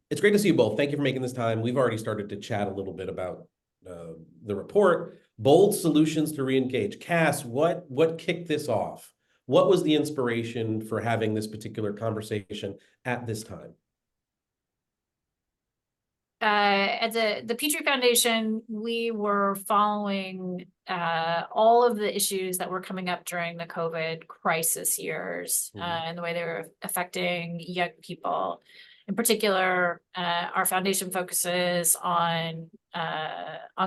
It's great to see you both. Thank you for making this time. We've already started to chat a little bit about the report. Bold solutions to reengage. Cass, what kicked this off? What was the inspiration for having this particular conversation at this time? At the Petrie Foundation, we were following all of the issues that were coming up during the COVID crisis years and the way they were affecting young people. In particular, our foundation focuses on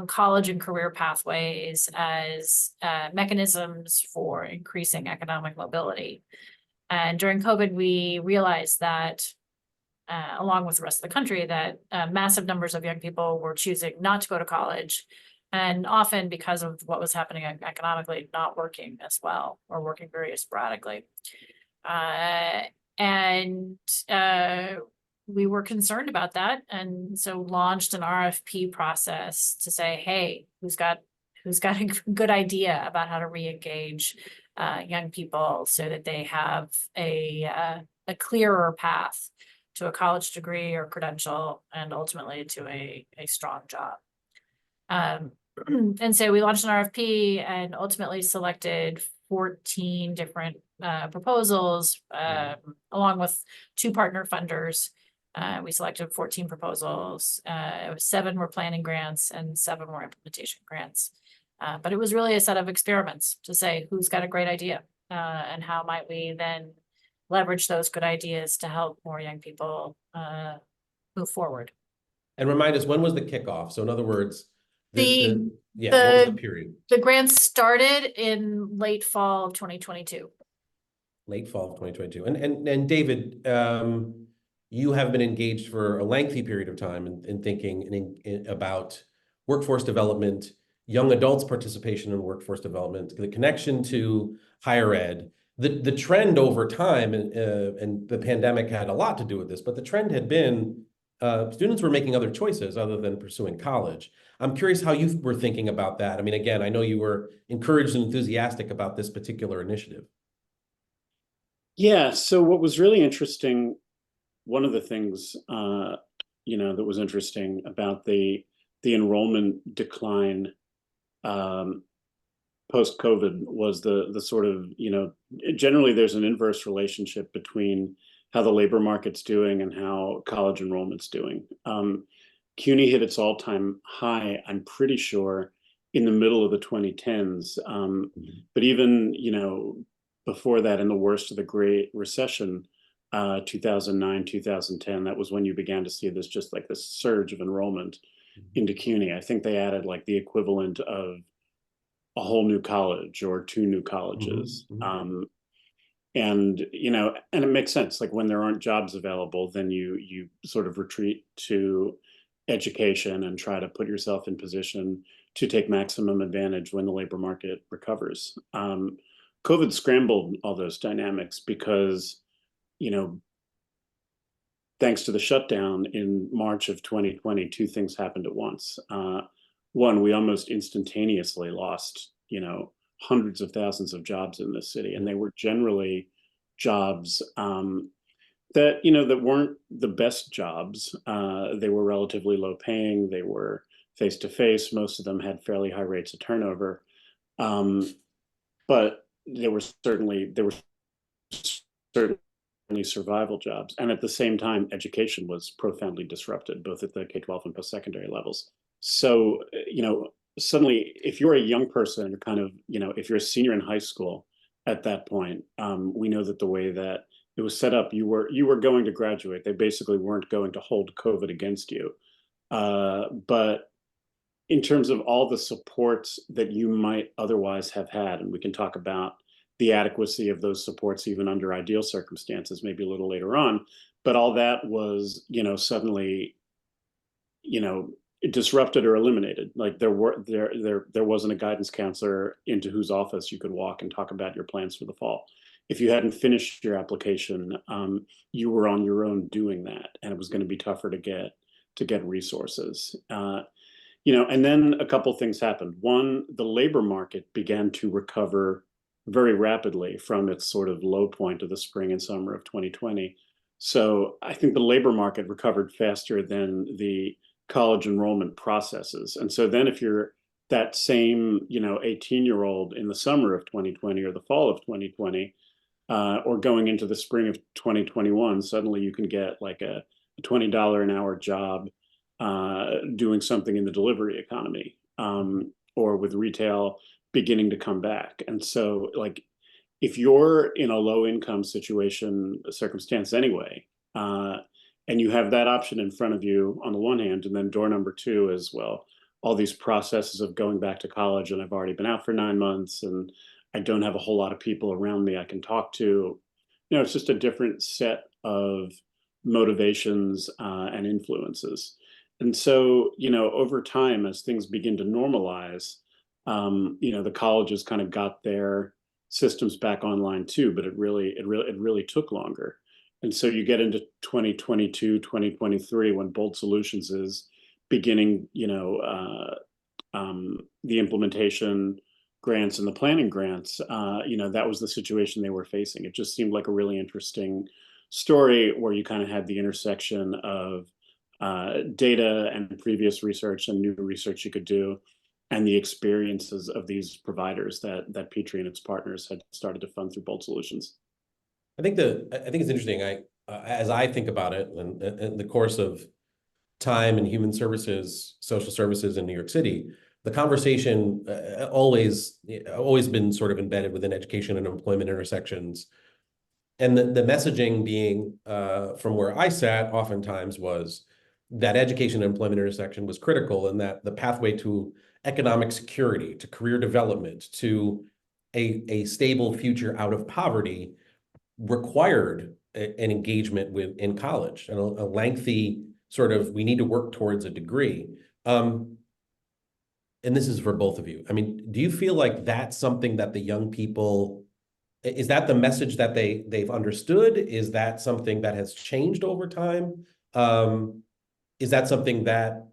college and career pathways as mechanisms for increasing economic mobility. And during COVID, we realized that along with the rest of the country, that massive numbers of young people were choosing not to go to college, and often because of what was happening economically, not working as well or working very sporadically. And we were concerned about that, and so launched an RFP process to say, hey, who's got a good idea about how to re-engage young people so that they have a clearer path to a college degree or credential, and ultimately to a strong job. And so we launched an RFP and ultimately selected 14 different proposals, along with 2 partner funders. We selected 14 proposals. 7 were planning grants and 7 were implementation grants. But it was really a set of experiments to say who's got a great idea and how might we then leverage those good ideas to help more young people move forward. And remind us, when was the kickoff? So in other words, what was the period? The grants started in late fall of 2022. Late fall of 2022. And David, you have been engaged for a lengthy period of time in thinking about workforce development, young adults' participation in workforce development, the connection to higher ed. The trend over time, and the pandemic had a lot to do with this, but the trend had been students were making other choices other than pursuing college. I'm curious how you were thinking about that. I mean, again, I know you were encouraged and enthusiastic about this particular initiative. Yeah, so what was really interesting, one of the things that was interesting about the enrollment decline post-COVID was the sort of, generally there's an inverse relationship between how the labor market's doing and how college enrollment's doing. CUNY hit its all-time high, I'm pretty sure, in the middle of the 2010s. But even, before that, in the worst of the Great Recession, 2009, 2010, that was when you began to see this surge of enrollment into CUNY. I think they added like the equivalent of a whole new college or 2 new colleges. And it makes sense. Like when there aren't jobs available, then you sort of retreat to education and try to put yourself in position to take maximum advantage when the labor market recovers. COVID scrambled all those dynamics because, thanks to the shutdown in March of 2020, 2 things happened at once. One, we almost instantaneously lost, hundreds of thousands of jobs in this city, and they were generally jobs that weren't the best jobs. They were relatively low paying. They were face to face. Most of them had fairly high rates of turnover, but there were certainly survival jobs. And at the same time, education was profoundly disrupted, both at the K-12 and post-secondary levels. So, suddenly, if you're a young person, if you're a senior in high school at that point, we know that the way that it was set up, you were going to graduate. They basically weren't going to hold COVID against you. But in terms of all the supports that you might otherwise have had, and we can talk about the adequacy of those supports even under ideal circumstances, maybe a little later on, but all that was, suddenly, disrupted or eliminated. Like there wasn't a guidance counselor into whose office you could walk and talk about your plans for the fall. If you hadn't finished your application, you were on your own doing that, and it was going to be tougher to get resources. And then a couple things happened. One, the labor market began to recover very rapidly from its sort of low point of the spring and summer of 2020. So I think the labor market recovered faster than the college enrollment processes. And so then if you're that same, 18-year-old in the summer of 2020 or the fall of 2020, or going into the spring of 2021, suddenly you can get like a $20 an hour job doing something in the delivery economy, or with retail beginning to come back. And so, like, if you're in a low income circumstance anyway, and you have that option in front of you on the one hand, and then door number two is, well, all these processes of going back to college, and I've already been out for 9 months, and I don't have a whole lot of people around me I can talk to. It's just a different set of motivations and influences. And so, over time, as things begin to normalize, the colleges kind of got their systems back online too, but it really took longer. And so you get into 2022, 2023, when Bold Solutions is beginning, the implementation grants and the planning grants, that was the situation they were facing. It just seemed like a really interesting story where you kind of had the intersection of data and previous research and new research you could do, and the experiences of these providers that Petrie and its partners had started to fund through Bold Solutions. I think it's interesting. As I think about it, and in the course of time in human services, social services in New York City, the conversation always been sort of embedded within education and employment intersections. And the messaging being from where I sat oftentimes was that education and employment intersection was critical, and that the pathway to economic security, to career development, to a stable future out of poverty required an engagement in college, and a lengthy sort of, we need to work towards a degree. And this is for both of you. I mean, do you feel like that's something that the young people, is that the message that they've understood? Is that something that has changed over time? Is that something that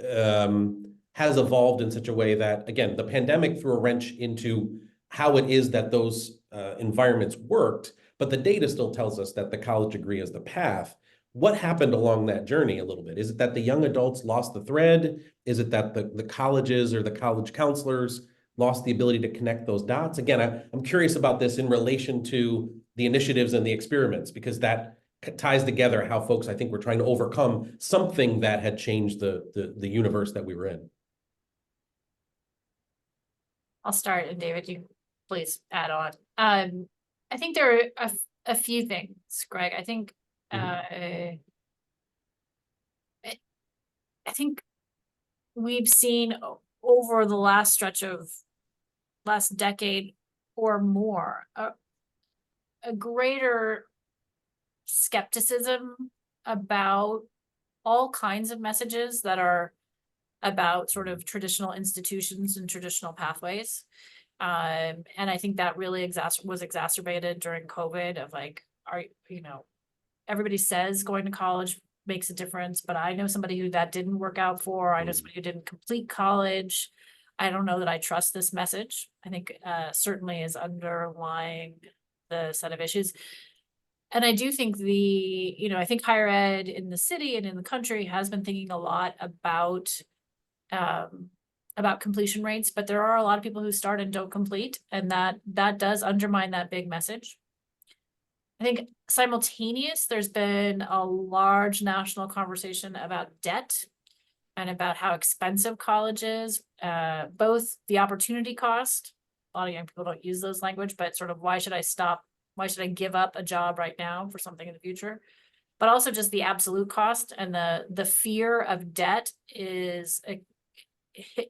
has evolved in such a way that, again, the pandemic threw a wrench into how it is that those environments worked, but the data still tells us that the college degree is the path. What happened along that journey a little bit? Is it that the young adults lost the thread? Is it that the colleges or the college counselors lost the ability to connect those dots? Again, I'm curious about this in relation to the initiatives and the experiments, because that ties together how folks, I think, were trying to overcome something that had changed the universe that we were in. I'll start, and David, you please add on. I think there are a few things, Greg. I think I think we've seen over the last decade or more a greater skepticism about all kinds of messages that are about sort of traditional institutions and traditional pathways. And I think that really was exacerbated during COVID, of like, everybody says going to college makes a difference, but I know somebody who that didn't work out for. I know somebody who didn't complete college. I don't know that I trust this message. I think certainly is underlying the set of issues. And I do think I think higher ed in the city and in the country has been thinking a lot about completion rates, but there are a lot of people who start and don't complete, and that does undermine that big message. I think simultaneous, there's been a large national conversation about debt and about how expensive college is, both the opportunity cost. A lot of young people don't use those language, but sort of, why should I stop? Why should I give up a job right now for something in the future? But also just the absolute cost, and the fear of debt is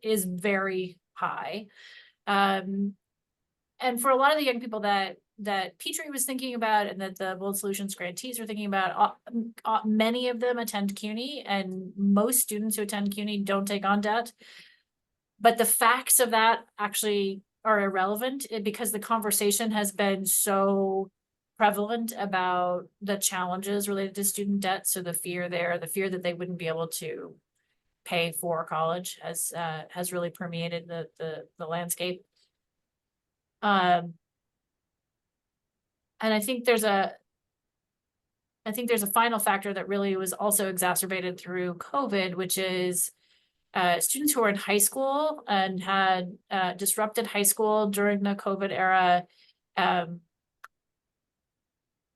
very high. And for a lot of the young people that Petrie was thinking about, and that the Bold Solutions grantees are thinking about, many of them attend CUNY, and most students who attend CUNY don't take on debt. But the facts of that actually are irrelevant, because the conversation has been so prevalent about the challenges related to student debt. So the fear that they wouldn't be able to pay for college has really permeated the landscape. And I think there's I think there's a final factor that really was also exacerbated through COVID, which is students who were in high school and had disrupted high school during the COVID era.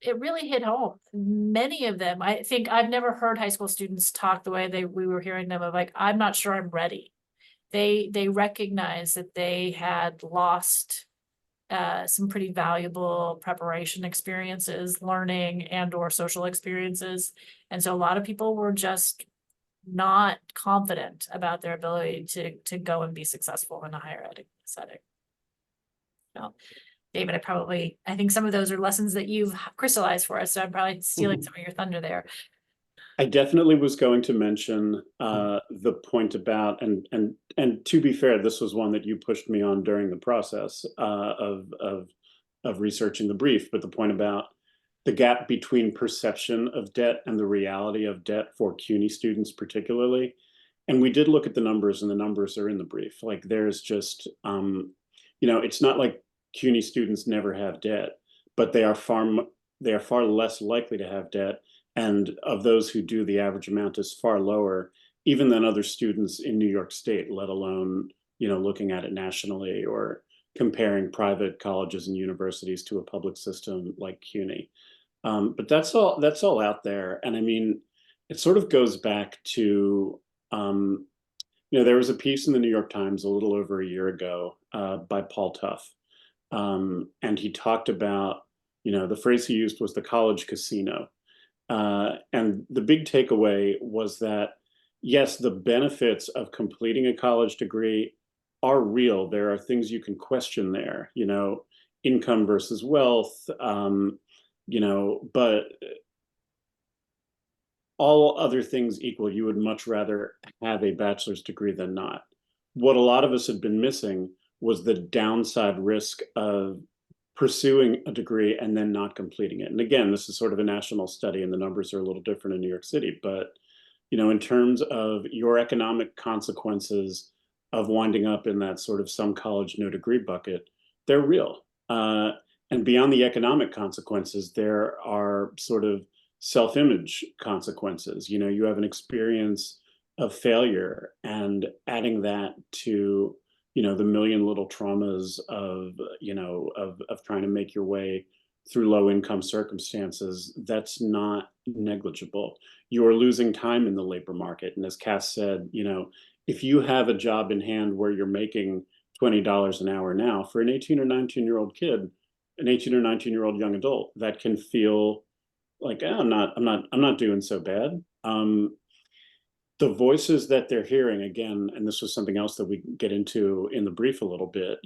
It really hit home. Many of them, I think I've never heard high school students talk the way we were hearing them of like, I'm not sure I'm ready. They recognize that they had lost some pretty valuable preparation experiences, learning and or social experiences. And so a lot of people were just not confident about their ability to go and be successful in a higher ed setting. So, David, I think some of those are lessons that you've crystallized for us. So I'm probably stealing some of your thunder there. I definitely was going to mention the point about, and to be fair, this was one that you pushed me on during the process of researching the brief, but the point about the gap between perception of debt and the reality of debt for CUNY students particularly. And we did look at the numbers, and the numbers are in the brief. Like there's just, it's not like CUNY students never have debt, but they are far less likely to have debt. And of those who do, the average amount is far lower, even than other students in New York State, let alone, looking at it nationally or comparing private colleges and universities to a public system like CUNY. But that's all out there. And I mean, it sort of goes back to, there was a piece in the New York Times a little over a year ago by Paul Tough. And he talked about, the phrase he used was the college casino. And the big takeaway was that, yes, the benefits of completing a college degree are real. There are things you can question there, income versus wealth, but all other things equal, you would much rather have a bachelor's degree than not. What a lot of us had been missing was the downside risk of pursuing a degree and then not completing it. And again, this is sort of a national study and the numbers are a little different in New York City, but in terms of your economic consequences of winding up in that sort of some college no degree bucket, they're real. And beyond the economic consequences, there are sort of self-image consequences. You have an experience of failure, and adding that to the million little traumas of trying to make your way through low income circumstances, that's not negligible. You are losing time in the labor market. And as Cass said, if you have a job in hand where you're making $20 an hour now, for an 18 or 19-year-old kid, an 18 or 19-year-old young adult, that can feel like, I'm not doing so bad. The voices that they're hearing, again, and this was something else that we get into in the brief a little bit,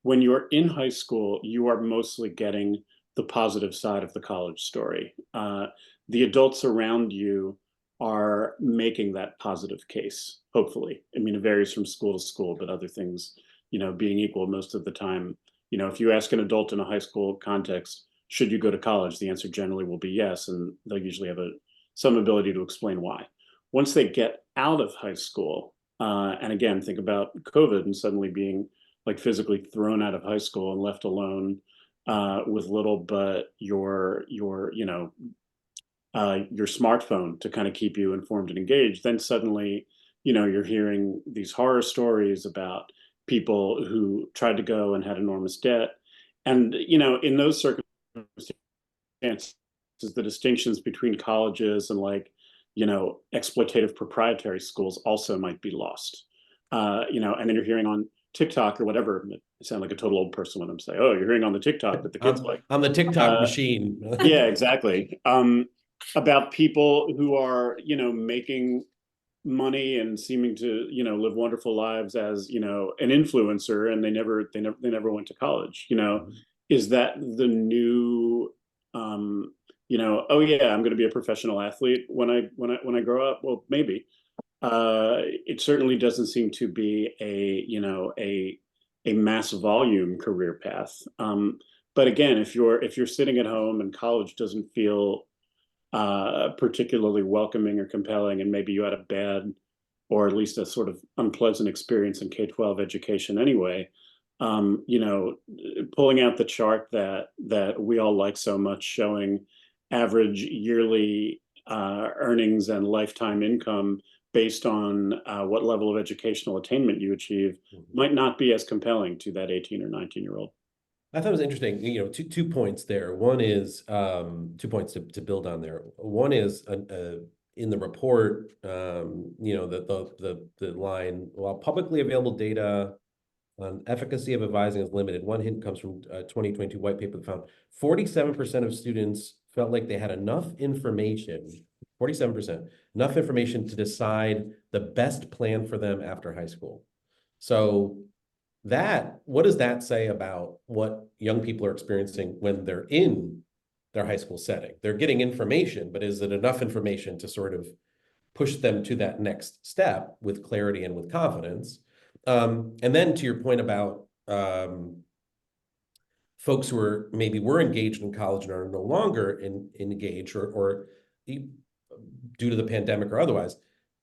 when you're in high school, you are mostly getting the positive side of the college story. The adults around you are making that positive case, hopefully. I mean, it varies from school to school, but other things, being equal most of the time, if you ask an adult in a high school context, should you go to college? The answer generally will be yes, and they'll usually have some ability to explain why. Once they get out of high school, and again, think about COVID and suddenly being like physically thrown out of high school and left alone with little but your smartphone to kind of keep you informed and engaged, then suddenly, you're hearing these horror stories about people who tried to go and had enormous debt. And, in those circumstances, the distinctions between colleges and exploitative proprietary schools also might be lost. And then you're hearing on TikTok or whatever, I sound like a total old person when I'm saying, oh, you're hearing on the TikTok that the kids like. On the TikTok machine. Yeah, exactly. About people who are, making money and seeming to, live wonderful lives as, an influencer, and they never went to college, Is that the new, oh yeah, I'm going to be a professional athlete when I grow up? Well, maybe. It certainly doesn't seem to be a mass volume career path. But again, if you're sitting at home and college doesn't feel particularly welcoming or compelling, and maybe you had a bad or at least a sort of unpleasant experience in K-12 education anyway, pulling out the chart that we all like so much, showing average yearly earnings and lifetime income based on what level of educational attainment you achieve might not be as compelling to that 18 or 19-year-old. I thought it was interesting, two points there. One is 2 points to build on there. One is in the report, the line, while publicly available data on efficacy of advising is limited. One hint comes from 2022 white paper that found 47% of students felt like they had enough information, 47%, enough information to decide the best plan for them after high school. So what does that say about what young people are experiencing when they're in their high school setting? They're getting information, but is it enough information to sort of push them to that next step with clarity and with confidence? And then to your point about folks who are were engaged in college and are no longer engaged or due to the pandemic or otherwise,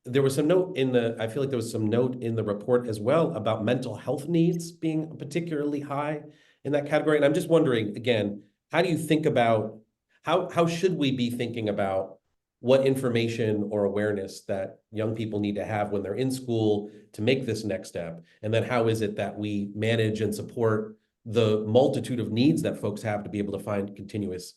there was some note I feel like there was some note in the report as well about mental health needs being particularly high in that category. And I'm just wondering, again, how do you think about, how should we be thinking about what information or awareness that young people need to have when they're in school to make this next step? And then how is it that we manage and support the multitude of needs that folks have to be able to find continuous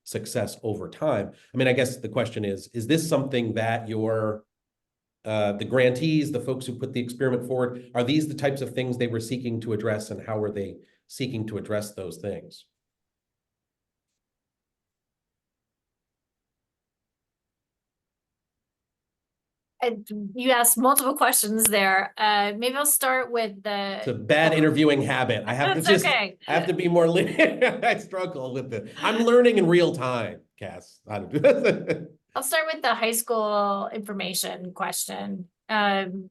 success over time? I mean, I guess the question is this something that the grantees, the folks who put the experiment forward, are these the types of things they were seeking to address, and how are they seeking to address those things? You asked multiple questions there. Maybe I'll start with the. It's a bad interviewing habit. I have That's okay. I have to be more I struggle with it. I'm learning in real time, Cass, how to do this. I'll start with the high school information question. And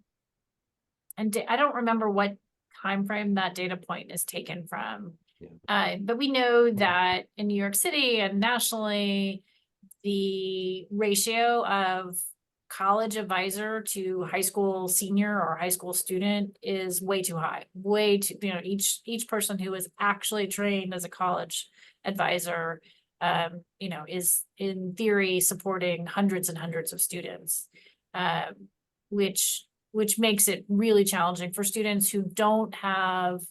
I don't remember what time frame that data point is taken from. Yeah. But we know that in New York City and nationally, the ratio of college advisor to high school senior or high school student is way too high. Way too, each person who is actually trained as a college advisor, is in theory supporting hundreds and hundreds of students, which makes it really challenging for students who don't have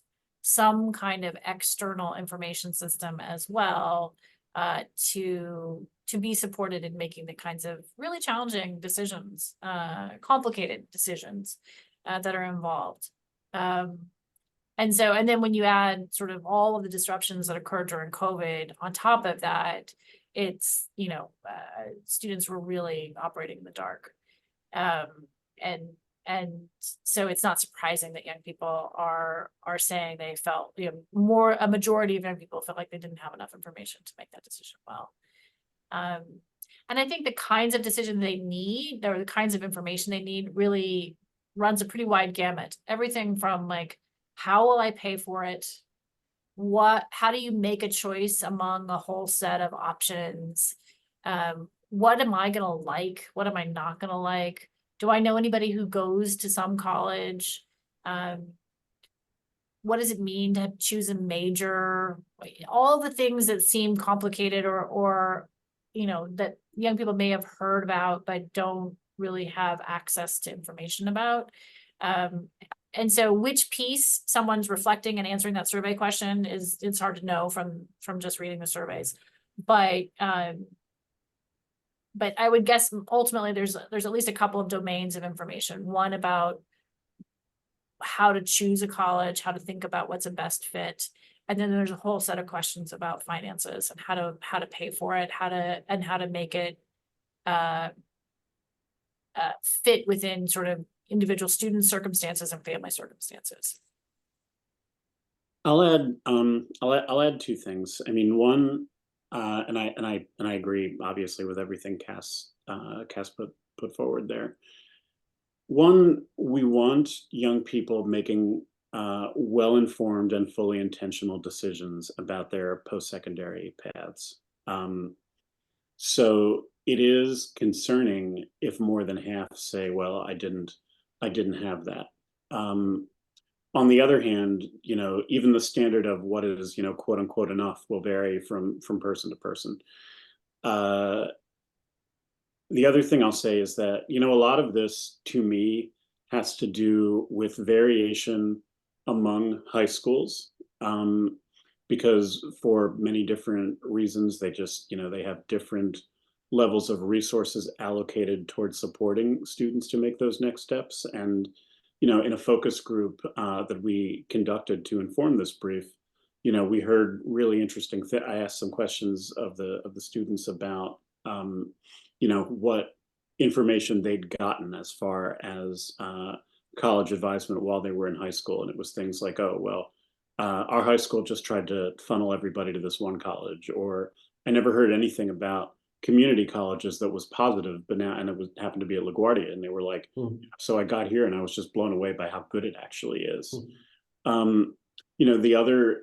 some kind of external information system as well, to be supported in making the kinds of really challenging decisions, complicated decisions that are involved. And then when you add sort of all of the disruptions that occurred during COVID on top of that, it's, students were really operating in the dark. And so it's not surprising that young people are saying they felt, a majority of young people felt like they didn't have enough information to make that decision well. And I think the kinds of decisions they need, or the kinds of information they need, really runs a pretty wide gamut. Everything from like, how will I pay for it? How do you make a choice among a whole set of options? What am I gonna like? What am I not gonna like? Do I know anybody who goes to some college? What does it mean to choose a major? All the things that seem complicated or that young people may have heard about, but don't really have access to information about. And so which piece someone's reflecting and answering that survey question it's hard to know from just reading the surveys. But I would guess ultimately there's at least a couple of domains of information. One about how to choose a college, how to think about what's a best fit. And then there's a whole set of questions about finances and how to pay for it, how to make it fit within sort of individual student circumstances and family circumstances. I'll add two things. I mean, one, and I agree obviously with everything Cass put forward there. One, we want young people making well-informed and fully intentional decisions about their post-secondary paths. So it is concerning if more than half say, well, I didn't have that. On the other hand, even the standard of what is, quote unquote enough will vary from person to person. The other thing I'll say is that, you know, a lot of this to me has to do with variation among high schools. Because for many different reasons, they just, you know, they have different levels of resources allocated towards supporting students to make those next steps. And, you know, in a focus group that we conducted to inform this brief, you know, we heard really interesting I asked some questions of the students about, you know, what information they'd gotten as far as college advisement while they were in high school. And it was things like, oh, well, our high school just tried to funnel everybody to this one college, or I never heard anything about community colleges that was positive, but now, and it was happened to be at LaGuardia, and they were like, so I got here and I was just blown away by how good it actually is. You know, the other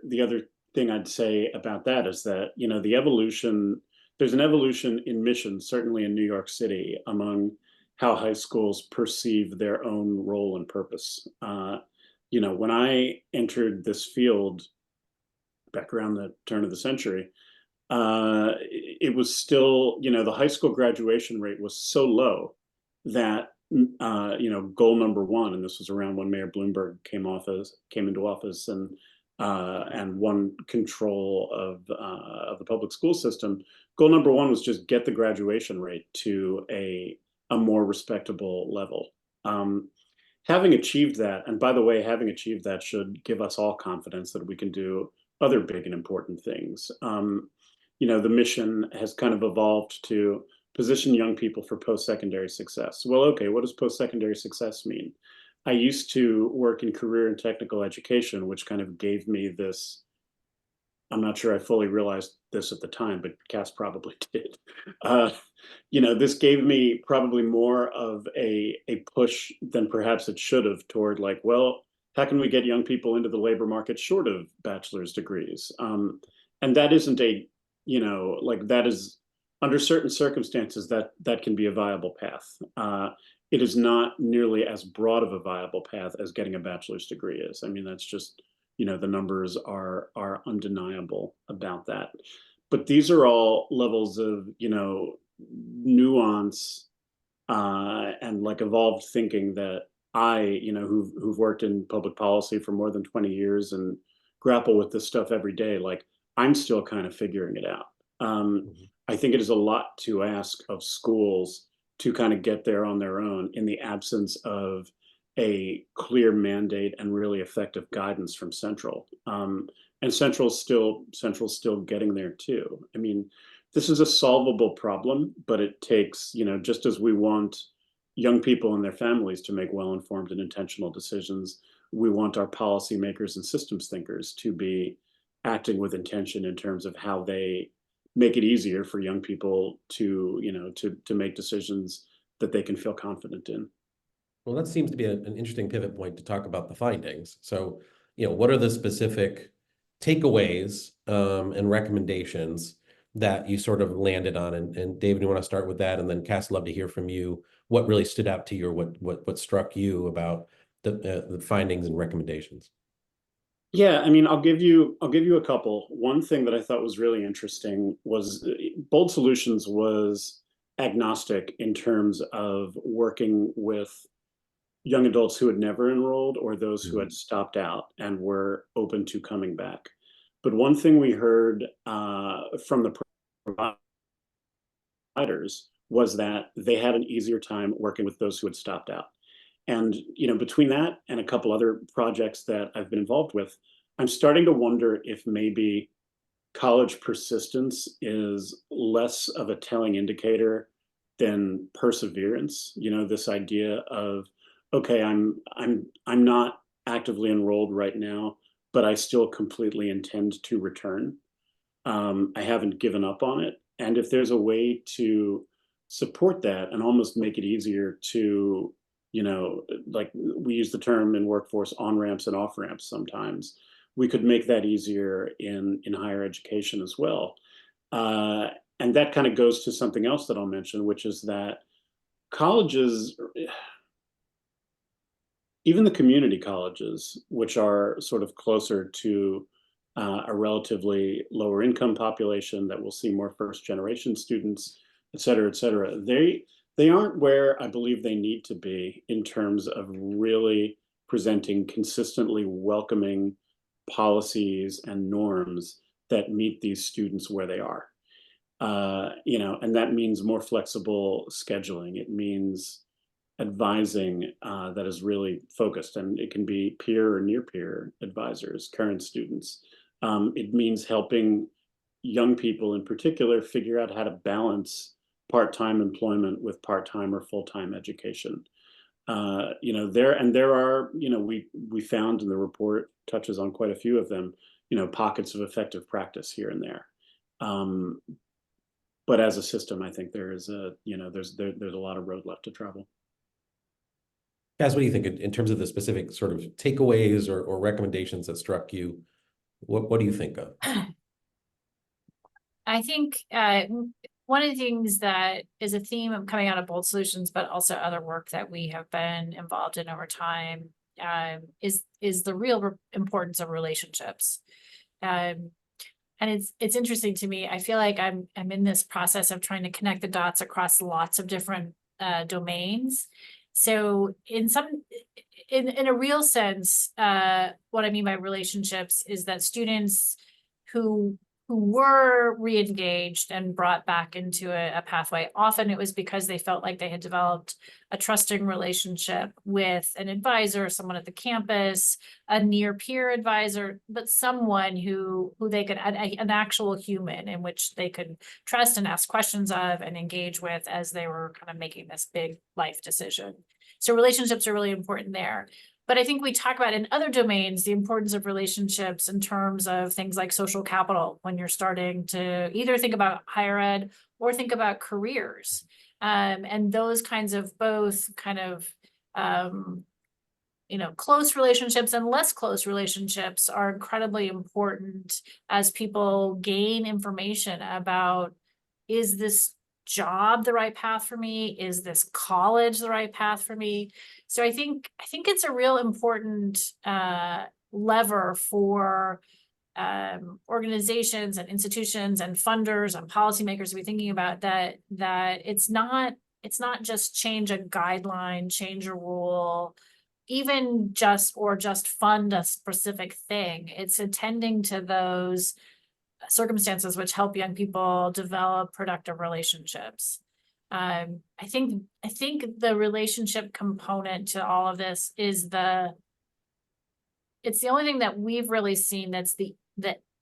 thing I'd say about that is that, you know, there's an evolution in mission, certainly in New York City, among how high schools perceive their own role and purpose. You know, when I entered this field back around the turn of the century, it was still, you know, the high school graduation rate was so low that, you know, goal number one, and this was around when Mayor Bloomberg came into office and won control of the public school system. Goal number one was just get the graduation rate to a more respectable level. Having achieved that, and by the way, having achieved that should give us all confidence that we can do other big and important things. You know, the mission has kind of evolved to position young people for post-secondary success. Well, okay, what does post-secondary success mean? I used to work in career and technical education, which kind of gave me this, I'm not sure I fully realized this at the time, but Cass probably did. You know, this gave me probably more of a push than perhaps it should have toward like, well, how can we get young people into the labor market short of bachelor's degrees? And that isn't a, you know, like that is under certain circumstances that can be a viable path. It is not nearly as broad of a viable path as getting a bachelor's degree is. I mean, that's just, you know, the numbers are undeniable about that. But these are all levels of, you know, nuance and like evolved thinking that you know, who've worked in public policy for more than 20 years and grapple with this stuff every day, like I'm still kind of figuring it out. I think it is a lot to ask of schools to kind of get there on their own in the absence of a clear mandate and really effective guidance from Central. And Central's still getting there too. I mean, this is a solvable problem, but it takes, you know, just as we want young people and their families to make well-informed and intentional decisions, we want our policymakers and systems thinkers to be acting with intention in terms of how they make it easier for young people to, you know, to make decisions that they can feel confident in. Well, that seems to be an interesting pivot point to talk about the findings. So, you know, what are the specific takeaways and recommendations that you sort of landed on? And David, you want to start with that, and then Cass, love to hear from you. What really stood out to you, or what struck you about the findings and recommendations? Yeah, I mean, I'll give you a couple. One thing that I thought was really interesting was Bold Solutions was agnostic in terms of working with young adults who had never enrolled or those who had stopped out and were open to coming back. But one thing we heard from the providers was that they had an easier time working with those who had stopped out. And, you know, between that and a couple other projects that I've been involved with, I'm starting to wonder if maybe college persistence is less of a telling indicator than perseverance. You know, this idea of, okay, I'm not actively enrolled right now, but I still completely intend to return. I haven't given up on it. And if there's a way to support that and almost make it easier to, you know, like we use the term in workforce on-ramps and off-ramps sometimes, we could make that easier in higher education as well. And that kind of goes to something else that I'll mention, which is that colleges, even the community colleges, which are sort of closer to a relatively lower income population, that will see more first generation students, et cetera, et cetera. They aren't where I believe they need to be in terms of really presenting consistently welcoming policies and norms that meet these students where they are. And that means more flexible scheduling. It means advising that is really focused, and it can be peer or near peer advisors, current students. It means helping young people in particular figure out how to balance part-time employment with part-time or full-time education. There are, we found, in the report touches on quite a few of them, pockets of effective practice here and there. But as a system, I think there's a lot of road left to travel. Guys, what do you think in terms of the specific sort of takeaways or recommendations that struck you? What do you think of? I think one of the things that is a theme of coming out of Bold Solutions, but also other work that we have been involved in over time, is the real importance of relationships. And it's interesting to me. I feel like I'm in this process of trying to connect the dots across lots of different domains. So in a real sense, what I mean by relationships is that students who were re-engaged and brought back into a pathway, often it was because they felt like they had developed a trusting relationship with an advisor, someone at the campus, a near peer advisor, but someone who they could, an actual human in which they could trust and ask questions of and engage with as they were kind of making this big life decision. So relationships are really important there. But I think we talk about in other domains the importance of relationships in terms of things like social capital when you're starting to either think about higher ed or think about careers. And those kinds of both kind of, close relationships and less close relationships are incredibly important as people gain information about, is this job the right path for me? Is this college the right path for me? So I think it's a real important lever for organizations and institutions and funders and policymakers to be thinking about that it's not just change a guideline, change a rule, even just fund a specific thing. It's attending to those circumstances which help young people develop productive relationships. I think the relationship component to all of this is it's the only thing that we've really seen that's the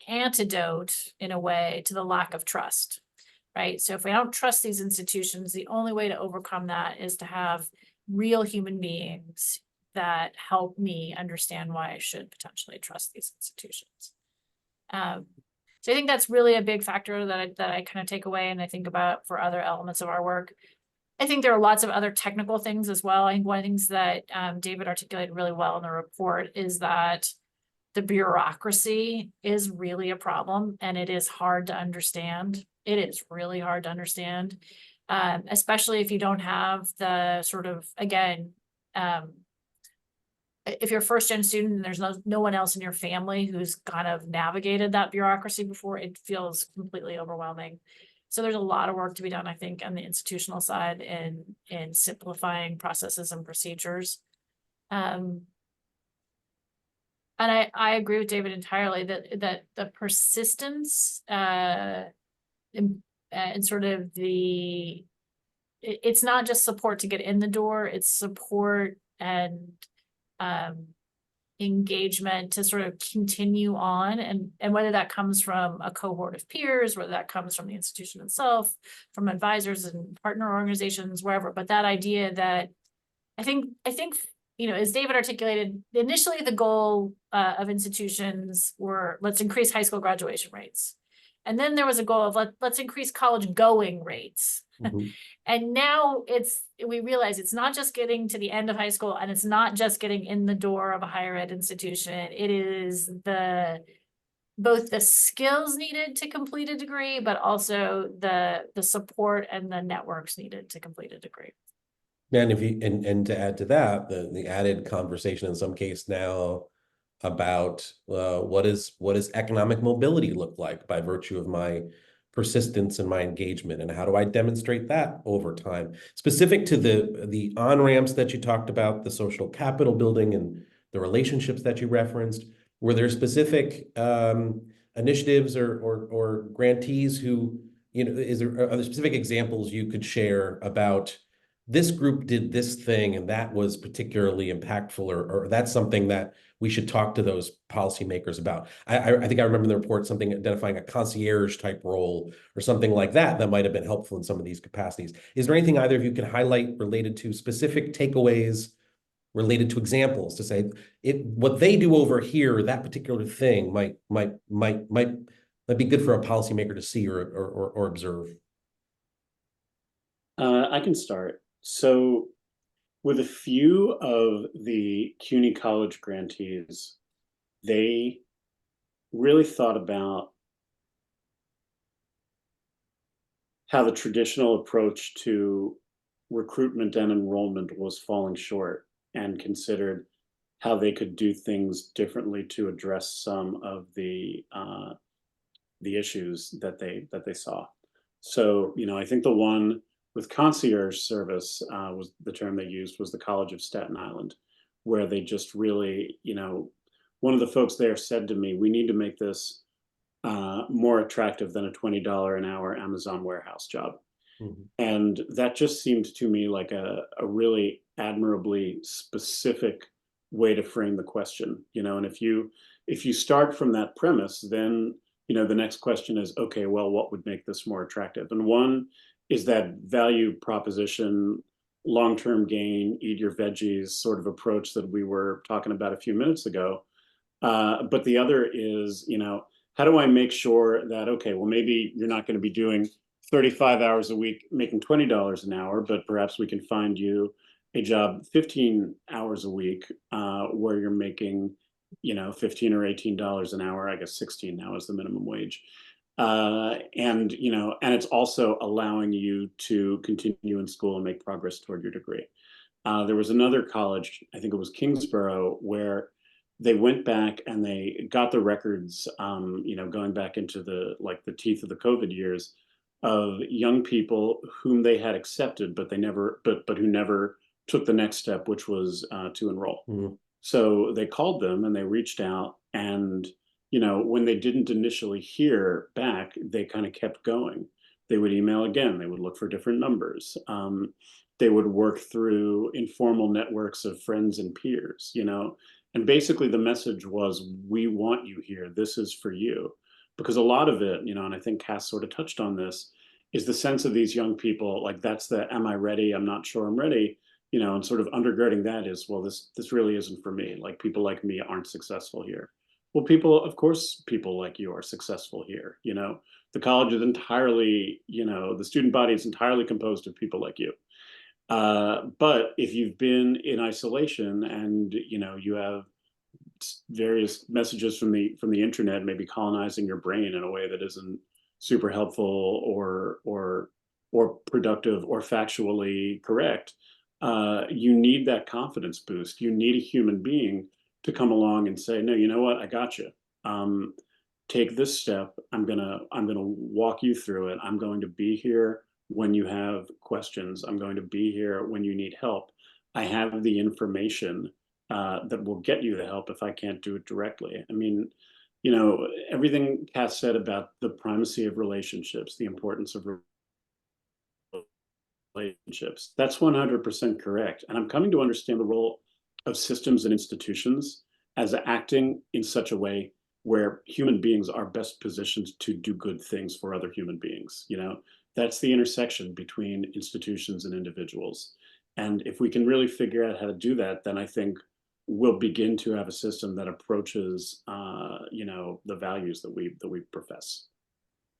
antidote in a way to the lack of trust, right? So if we don't trust these institutions, the only way to overcome that is to have real human beings that help me understand why I should potentially trust these institutions. So I think that's really a big factor that I kind of take away and I think about for other elements of our work. I think there are lots of other technical things as well. I think one of the things that David articulated really well in the report is that the bureaucracy is really a problem and it is hard to understand. It is really hard to understand, especially if you don't have the sort of, again, if you're a first-gen student and there's no one else in your family who's kind of navigated that bureaucracy before, it feels completely overwhelming. So there's a lot of work to be done, I think, on the institutional side in simplifying processes and procedures. And I agree with David entirely that the persistence and sort of it's not just support to get in the door, it's support and engagement to sort of continue on, and whether that comes from a cohort of peers, whether that comes from the institution itself, from advisors and partner organizations, wherever. But that idea that I think as David articulated, initially the goal of institutions were, let's increase high school graduation rates. And then there was a goal of let's increase college going rates. Mm-hmm. And now we realize it's not just getting to the end of high school and it's not just getting in the door of a higher ed institution. It is both the skills needed to complete a degree, but also the support and the networks needed to complete a degree. And if you and to add to that, the added conversation in some case now about what does economic mobility look like by virtue of my persistence and my engagement, and how do I demonstrate that over time? Specific to the on-ramps that you talked about, the social capital building and the relationships that you referenced, were there specific initiatives or grantees who, are there specific examples you could share about this group did this thing and that was particularly impactful, or that's something that we should talk to those policymakers about? I think I remember in the report something identifying a concierge type role or something like that might have been helpful in some of these capacities. Is there anything either of you can highlight related to specific takeaways, related to examples, to say what they do over here, that particular thing might be good for a policymaker to see or observe? I can start. So with a few of the CUNY College grantees, they really thought about how the traditional approach to recruitment and enrollment was falling short, and considered how they could do things differently to address some of the issues that they saw. So, I think the one with concierge service was the term they used, was the College of Staten Island, where they just really, one of the folks there said to me, we need to make this more attractive than a $20 an hour Amazon warehouse job. Mhm. And that just seemed to me like a really admirably specific way to frame the question, and if you start from that premise, then the next question is, okay, well, what would make this more attractive? And one is that value proposition, long-term gain, eat your veggies sort of approach that we were talking about a few minutes ago. But the other is, how do I make sure that, okay, well, maybe you're not going to be doing 35 hours a week making $20 an hour, but perhaps we can find you a job 15 hours a week where you're making, $15 or $18 an hour. I guess 16 now is the minimum wage. And it's also allowing you to continue in school and make progress toward your degree. There was another college, I think it was Kingsborough, where they went back and they got the records, going back into the teeth of the COVID years, of young people whom they had accepted, but who never took the next step, which was to enroll. Mhm. So they called them and they reached out, and when they didn't initially hear back, they kind of kept going. They would email again. They would look for different numbers. They would work through informal networks of friends and peers. And basically the message was, we want you here. This is for you. Because a lot of it, and I think Cass sort of touched on this, is the sense of these young people, like, that's the, am I ready? I'm not sure I'm ready. And sort of undergirding that is, well, this really isn't for me. Like, people like me aren't successful here. Well, of course, people like you are successful here. The college is entirely, the student body is entirely composed of people like you. But if you've been in isolation and, you have various messages from the internet, maybe colonizing your brain in a way that isn't super helpful or productive or factually correct, you need that confidence boost. You need a human being to come along and say, no, you know what, I got you. Take this step. I'm gonna walk you through it. I'm going to be here when you have questions. I'm going to be here when you need help. I have the information that will get you the help if I can't do it directly. I mean, everything Cass said about the primacy of relationships, the importance of relationships, that's 100% correct. And I'm coming to understand the role of systems and institutions as acting in such a way where human beings are best positioned to do good things for other human beings. That's the intersection between institutions and individuals. And if we can really figure out how to do that, then I think we'll begin to have a system that approaches, the values that we profess.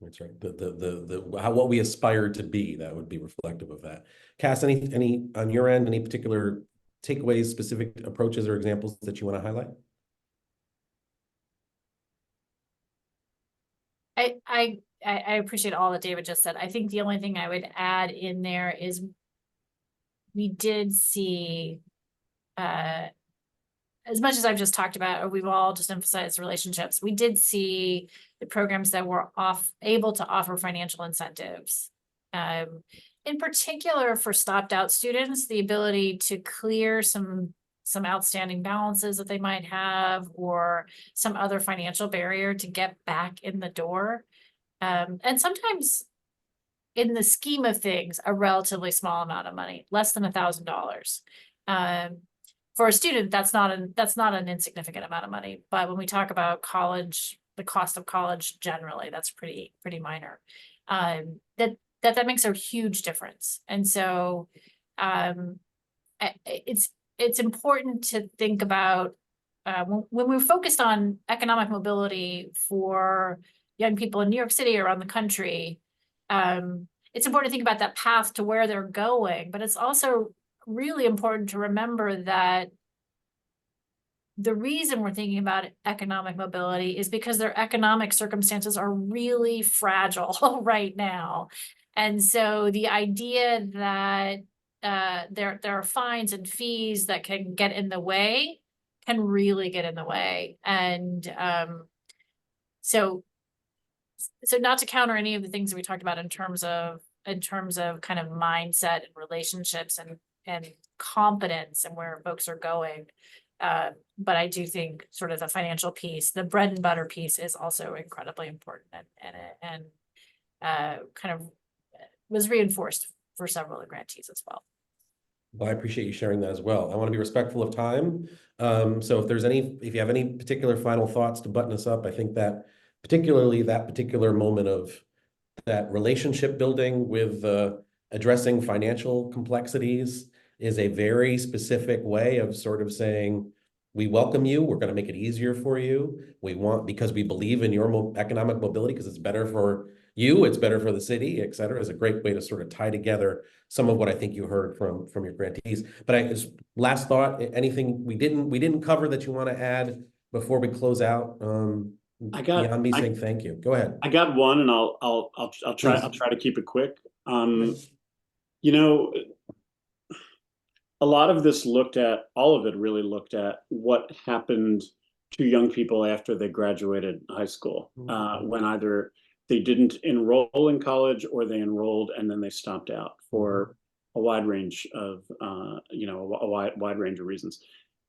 That's right. What we aspire to be, that would be reflective of that. Cass, any on your end, any particular takeaways, specific approaches or examples that you want to highlight? I appreciate all that David just said. I think the only thing I would add in there is we did see as much as I've just talked about, or we've all just emphasized relationships, we did see the programs that were able to offer financial incentives. In particular for stopped out students, the ability to clear some outstanding balances that they might have, or some other financial barrier to get back in the door. And sometimes in the scheme of things, a relatively small amount of money, less than $1,000. For a student, that's not an insignificant amount of money. But when we talk about college, the cost of college generally, that's pretty minor. That makes a huge difference. And so it's important to think about when we're focused on economic mobility for young people in New York City or around the country. It's important to think about that path to where they're going, but it's also really important to remember that the reason we're thinking about economic mobility is because their economic circumstances are really fragile right now. And so the idea that there are fines and fees that can get in the way can really get in the way. And so not to counter any of the things that we talked about in terms of kind of mindset and relationships and competence and where folks are going. But I do think sort of the financial piece, the bread and butter piece, is also incredibly important and kind of was reinforced for several of the grantees as well. Well, I appreciate you sharing that as well. I want to be respectful of time. So if you have any particular final thoughts to button us up, I think that particularly that particular moment of that relationship building with addressing financial complexities is a very specific way of sort of saying, we welcome you. We're going to make it easier for you. Because we believe in your economic mobility, because it's better for you, it's better for the city, et cetera, is a great way to sort of tie together some of what I think you heard from your grantees. But last thought, anything we didn't cover that you want to add before we close out? Beyond me saying thank you. Go ahead. I got one, and I'll try. Please. I'll try to keep it quick. You know, a lot of all of it really looked at what happened to young people after they graduated high school, when either they didn't enroll in college or they enrolled and then they stopped out for a wide range of, a wide range of reasons.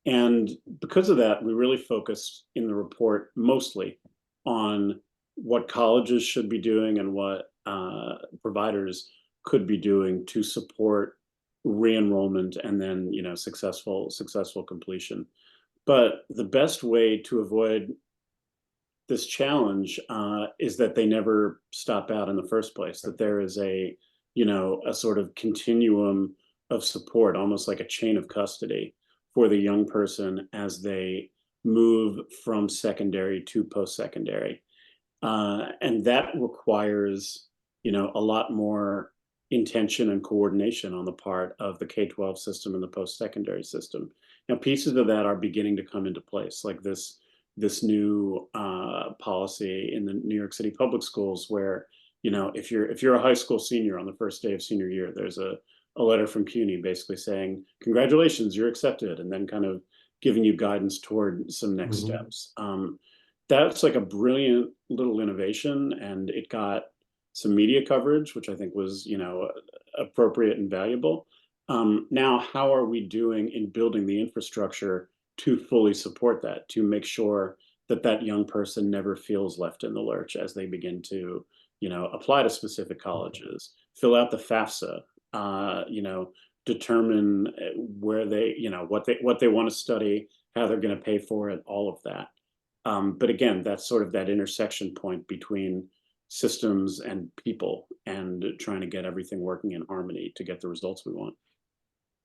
And because of that, we really focused in the report mostly on what colleges should be doing and what providers could be doing to support re-enrollment and then successful completion. But the best way to avoid this challenge is that they never stop out in the first place, that there is a sort of continuum of support, almost like a chain of custody for the young person as they move from secondary to post-secondary. And that requires, a lot more intention and coordination on the part of the K-12 system and the post-secondary system. Now, pieces of that are beginning to come into place, like this new policy in the New York City public schools, where if you're a high school senior on the first day of senior year, there's a letter from CUNY basically saying, congratulations, you're accepted, and then kind of giving you guidance toward some next steps. That's like a brilliant little innovation, and it got some media coverage, which I think was appropriate and valuable. Now, how are we doing in building the infrastructure to fully support that, to make sure that young person never feels left in the lurch as they begin to apply to specific colleges, fill out the FAFSA, determine where they what they want to study, how they're going to pay for it, all of that. But again, that's sort of that intersection point between systems and people, and trying to get everything working in harmony to get the results we want.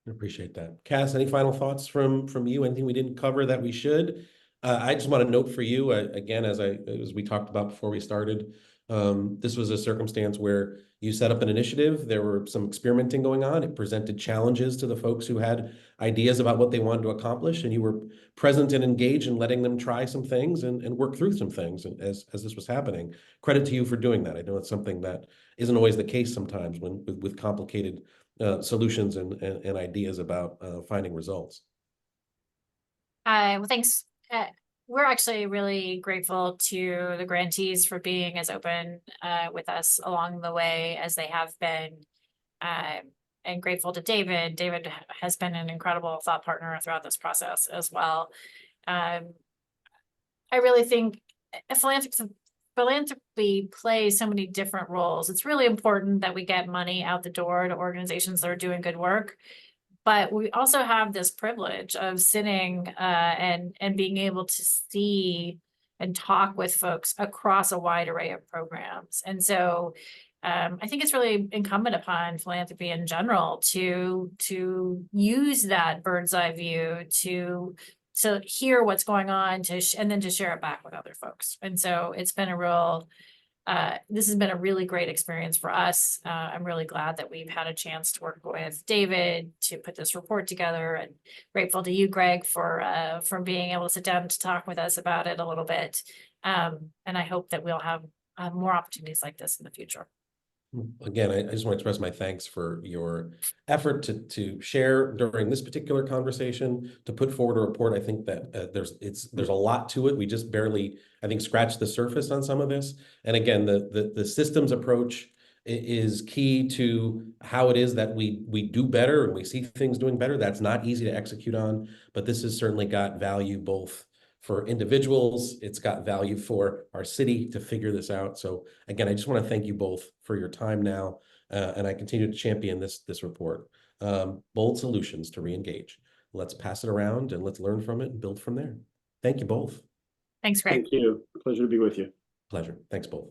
I appreciate that. Cass, any final thoughts from you? Anything we didn't cover that we should? I just want to note for you, again, as we talked about before we started, this was a circumstance where you set up an initiative. There were some experimenting going on. It presented challenges to the folks who had ideas about what they wanted to accomplish, and you were present and engaged in letting them try some things and work through some things as this was happening. Credit to you for doing that. I know it's something that isn't always the case sometimes with complicated solutions and ideas about finding results. Well, thanks. We're actually really grateful to the grantees for being as open with us along the way as they have been. And grateful to David. David has been an incredible thought partner throughout this process as well. I really think philanthropy plays so many different roles. It's really important that we get money out the door to organizations that are doing good work. But we also have this privilege of sitting and being able to see and talk with folks across a wide array of programs. And so I think it's really incumbent upon philanthropy in general to use that bird's eye view to hear what's going on and then to share it back with other folks. And so it's been a real this has been a really great experience for us. I'm really glad that we've had a chance to work with David to put this report together, and grateful to you, Greg, for being able to sit down to talk with us about it a little bit. And I hope that we'll have more opportunities like this in the future. Again, I just want to express my thanks for your effort to share during this particular conversation, to put forward a report. I think that there's a lot to it. We just barely, I think, scratched the surface on some of this. And again, the systems approach is key to how it is that we do better and we see things doing better. That's not easy to execute on, but this has certainly got value both for individuals. It's got value for our city to figure this out. So again, I just want to thank you both for your time now, and I continue to champion this report. Bold solutions to re-engage. Let's pass it around and let's learn from it and build from there. Thank you both. Thanks, Greg. Thank you. Pleasure to be with you. Pleasure. Thanks both.